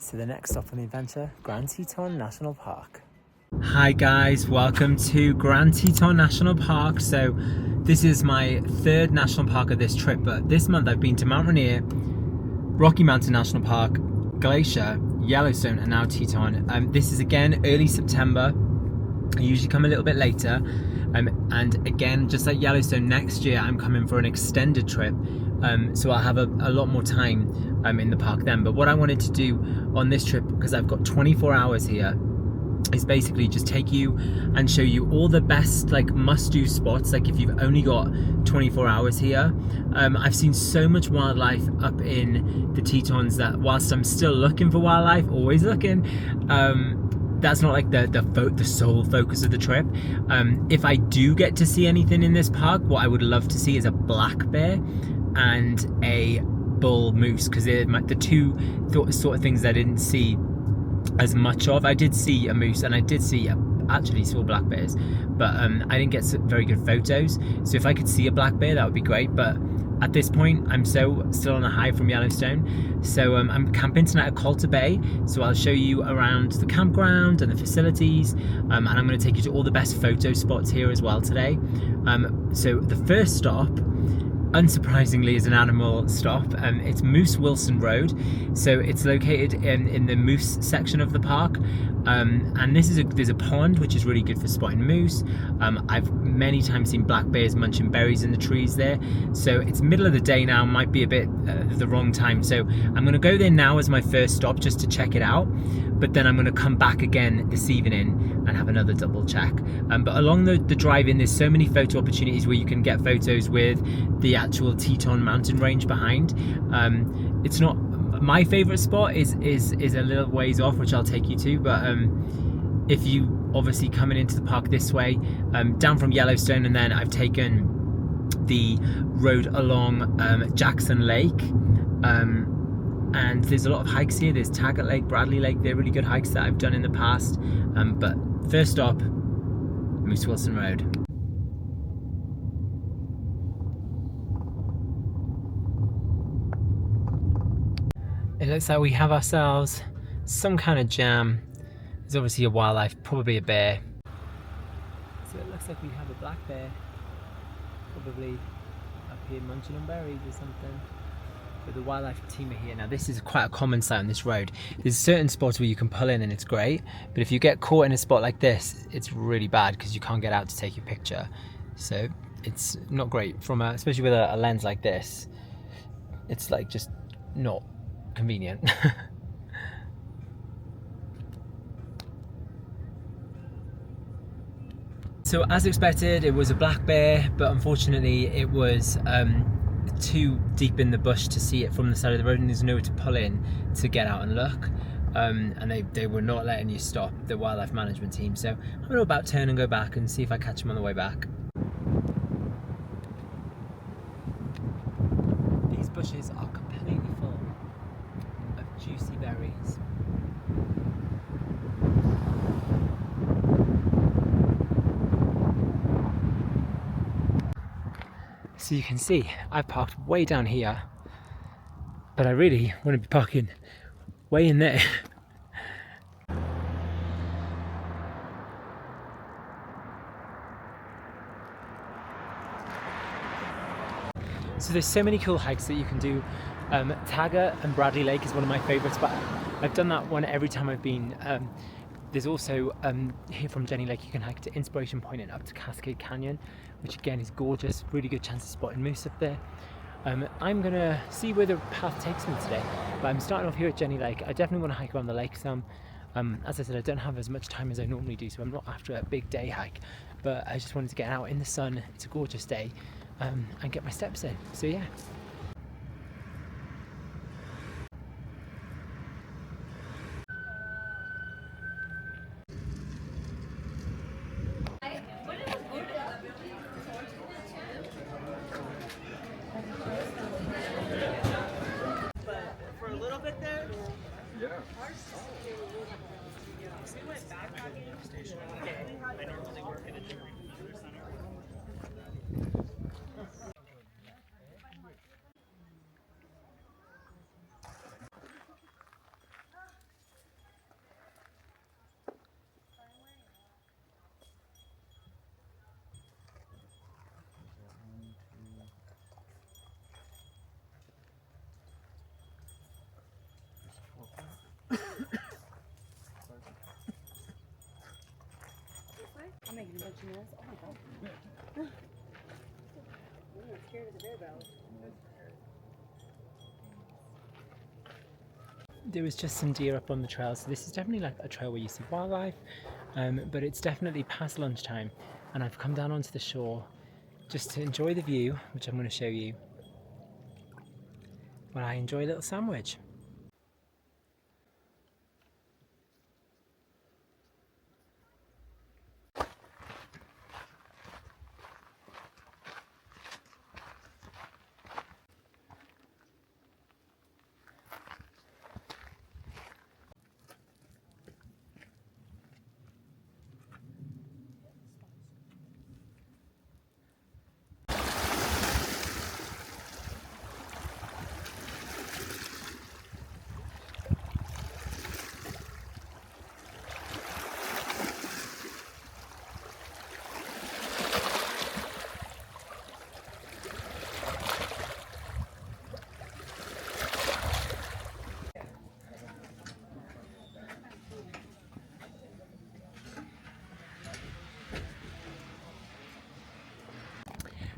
So the next stop on the adventure, Grand Teton National Park. Hi guys, welcome to Grand Teton National Park. So this is my third national park of this trip, but this month I've been to Mount Rainier, Rocky Mountain National Park, Glacier, Yellowstone, and now Teton. This is again early September. I usually come a little bit later. And again, just like Yellowstone, next year I'm coming for an extended trip. So I'll have a lot more time in the park then. But what I wanted to do on this trip, because I've got 24 hours here, is basically just take you and show you all the best like must-do spots. Like if you've only got 24 hours here, I've seen so much wildlife up in the Tetons that whilst I'm still looking for wildlife, always looking, that's not like the sole focus of the trip. If I do get to see anything in this park, what I would love to see is a black bear and a bull moose, because they're the two sort of things I didn't see as much of. I did see a moose and I did see actually saw black bears, but I didn't get very good photos. So if I could see a black bear, that would be great. But at this point, I'm still on a high from Yellowstone. So I'm camping tonight at Calder Bay. So I'll show you around the campground and the facilities. And I'm going to take you to all the best photo spots here as well today. So the first stop, unsurprisingly, is an animal stop. It's Moose Wilson Road. So it's located in the moose section of the park. And there's a pond which is really good for spotting moose. I've many times seen black bears munching berries in the trees there. So it's middle of the day now, might be a bit the wrong time. So I'm going to go there now as my first stop just to check it out. But then I'm going to come back again this evening and have another double check. But along the drive in, there's so many photo opportunities where you can get photos with the actual Teton mountain range behind. It's not my favorite spot, is a little ways off, which I'll take you to, but if you obviously coming into the park this way, down from Yellowstone, and then I've taken the road along Jackson Lake, and there's a lot of hikes here. There's Taggart Lake, Bradley Lake. They're really good hikes that I've done in the past, but first stop, Moose Wilson Road. It looks like we have ourselves some kind of jam. There's obviously a wildlife, probably a bear. So it looks like we have a black bear, probably up here munching on berries or something. But the wildlife team are here. Now this is quite a common sight on this road. There's certain spots where you can pull in and it's great, but if you get caught in a spot like this, it's really bad because you can't get out to take your picture. So it's not great from especially with a lens like this. It's like just not convenient. So as expected, it was a black bear, but unfortunately it was too deep in the bush to see it from the side of the road, and there's nowhere to pull in to get out and look. And they were not letting you stop, the wildlife management team. So I'm going to about turn and go back and see if I catch them on the way back. These bushes are completely full of juicy berries. So you can see I've parked way down here, but I really want to be parking way in there. So there's so many cool hikes that you can do. Taggart and Bradley Lake is one of my favorites, but I've done that one every time I've been. There's also here from Jenny Lake you can hike to Inspiration Point and up to Cascade Canyon, which again is gorgeous. Really good chance of spotting moose up there. I'm gonna see where the path takes me today, but I'm starting off here at Jenny Lake. I definitely want to hike around the lake some. As I said, I don't have as much time as I normally do, so I'm not after a big day hike, but I just wanted to get out in the sun. It's a gorgeous day, and get my steps in. So yeah. I'm making a bunch of noise. Oh my god. I'm scared of the doorbell. There was just some deer up on the trail, so this is definitely like a trail where you see wildlife, but it's definitely past lunchtime, and I've come down onto the shore just to enjoy the view, which I'm going to show you while I enjoy a little sandwich.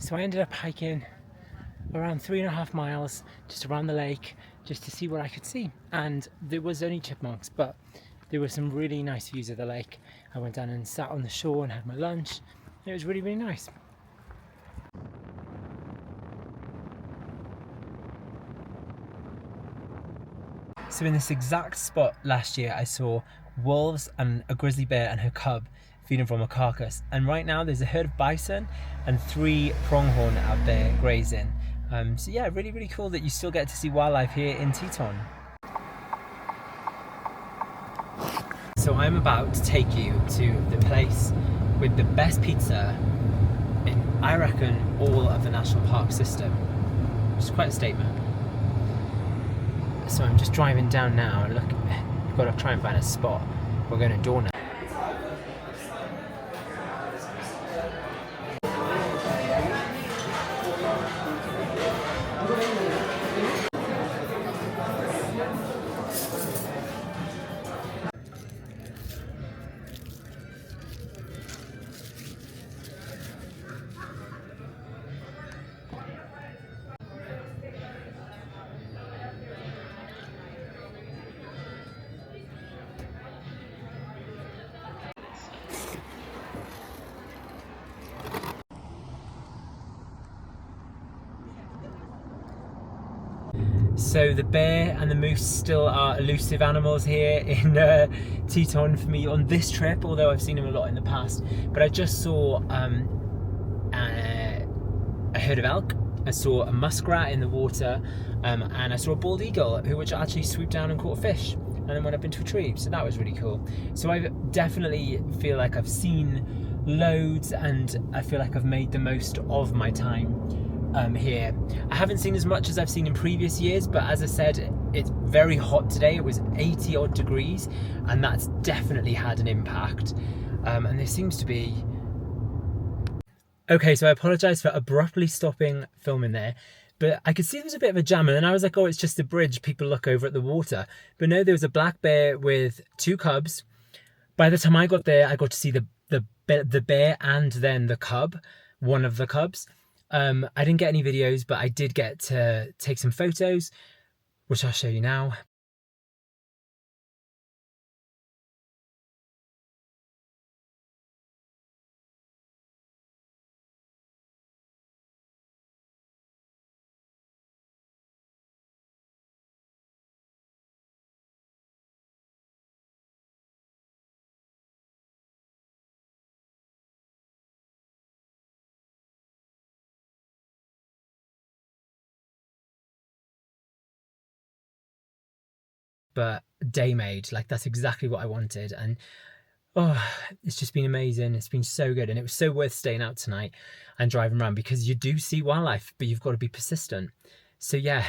So I ended up hiking around 3.5 miles just around the lake just to see what I could see, and there was only chipmunks, but there were some really nice views of the lake. I went down and sat on the shore and had my lunch. It was really, really nice. So in this exact spot last year I saw wolves and a grizzly bear and her cub feeding from a carcass, and right now there's a herd of bison and 3 pronghorn out there grazing. So yeah, really, really cool that you still get to see wildlife here in Teton. So I'm about to take you to the place with the best pizza in, I reckon, all of the national park system. Which is quite a statement. So I'm just driving down now, and look, we've got to try and find a spot. We're going to door now. So the bear and the moose still are elusive animals here in Teton for me on this trip, although I've seen them a lot in the past. But I just saw a herd of elk, I saw a musk rat in the water, and I saw a bald eagle which actually swooped down and caught a fish and then went up into a tree, so that was really cool. So I definitely feel like I've seen loads, and I feel like I've made the most of my time here. I haven't seen as much as I've seen in previous years, but as I said, it's very hot today. It was 80 odd degrees, and that's definitely had an impact. And there seems to be... Okay, so I apologise for abruptly stopping filming there, but I could see there was a bit of a jam, and then I was like, oh, it's just a bridge, people look over at the water. But no, there was a black bear with 2 cubs. By the time I got there, I got to see the bear and then the cub, one of the cubs. I didn't get any videos, but I did get to take some photos, which I'll show you now. But day made, like that's exactly what I wanted, and oh, it's just been amazing. It's been so good, and it was so worth staying out tonight and driving around, because you do see wildlife, but you've got to be persistent. So yeah.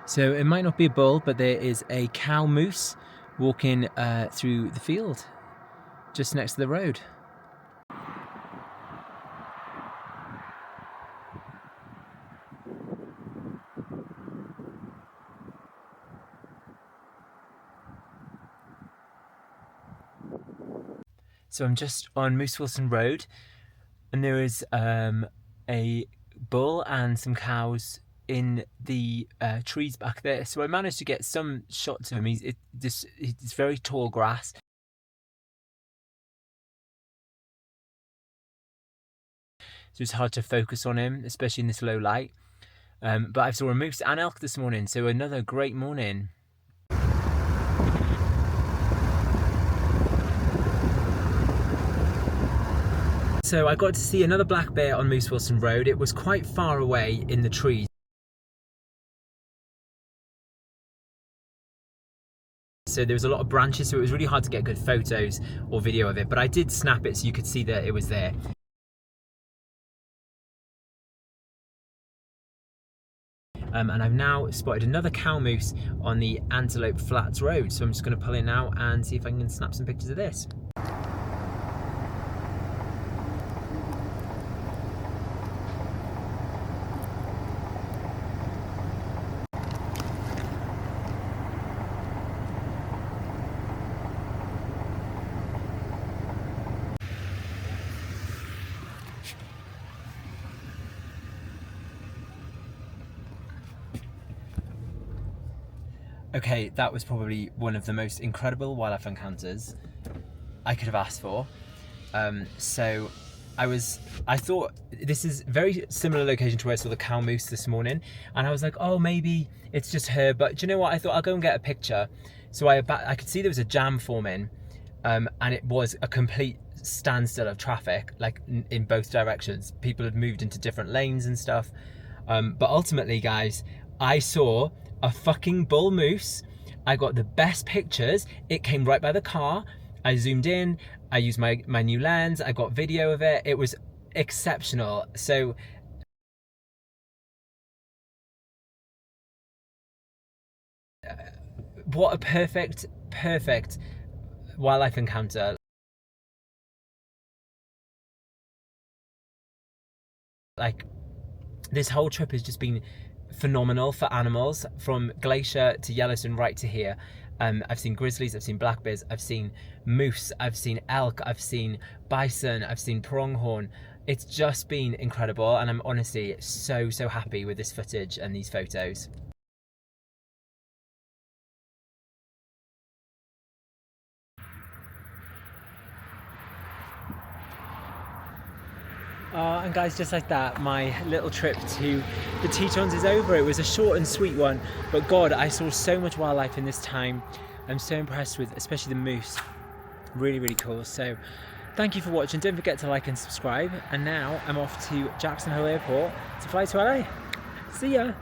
So it might not be a bull, but there is a cow moose walking through the field just next to the road. So I'm just on Moose Wilson Road, and there is a bull and some cows in the trees back there. So I managed to get some shots of him. It's very tall grass. So it's hard to focus on him, especially in this low light. But I saw a moose and elk this morning, so another great morning. So I got to see another black bear on Moose Wilson Road. It was quite far away in the trees. So there was a lot of branches, so it was really hard to get good photos or video of it, but I did snap it so you could see that it was there. And I've now spotted another cow moose on the Antelope Flats Road, so I'm just going to pull in now and see if I can snap some pictures of this. Okay, that was probably one of the most incredible wildlife encounters I could have asked for. So I thought this is very similar location to where I saw the cow moose this morning, and I was like, oh, maybe it's just her, but do you know what? I thought I'll go and get a picture. So I could see there was a jam forming, and it was a complete standstill of traffic, like in both directions. People had moved into different lanes and stuff. But ultimately, guys, I saw a fucking bull moose. I got the best pictures. It came right by the car. I zoomed in. I used my new lens. I got video of it. It was exceptional. So what a perfect wildlife encounter. Like, this whole trip has just been phenomenal for animals, from Glacier to Yellowstone right to here. I've seen grizzlies, I've seen black bears, I've seen moose, I've seen elk, I've seen bison, I've seen pronghorn. It's just been incredible, and I'm honestly so happy with this footage and these photos. And guys, just like that, my little trip to the Tetons is over. It was a short and sweet one, but God, I saw so much wildlife in this time. I'm so impressed with especially the moose. Really cool. So thank you for watching. Don't forget to like and subscribe. And now I'm off to Jackson Hole Airport to fly to LA. See ya.